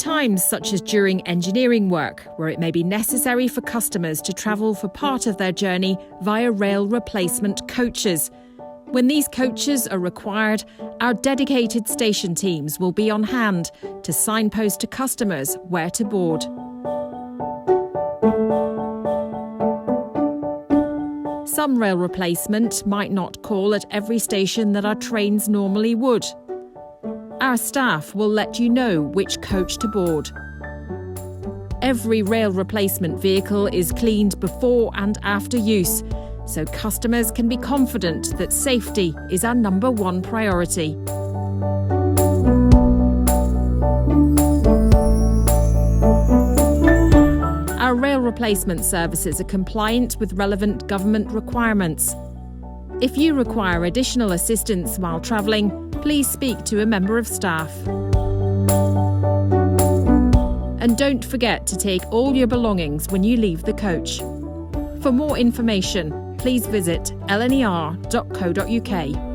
times such as during engineering work, where it may be necessary for customers to travel for part of their journey via rail replacement coaches. When these coaches are required, our dedicated station teams will be on hand to signpost to customers where to board. Some rail replacement might not call at every station that our trains normally would. Our staff will let you know which coach to board. Every rail replacement vehicle is cleaned before and after use, so customers can be confident that safety is our number one priority. Our rail replacement services are compliant with relevant government requirements. If you require additional assistance while travelling, please speak to a member of staff. And don't forget to take all your belongings when you leave the coach. For more information, please visit lner.co.uk.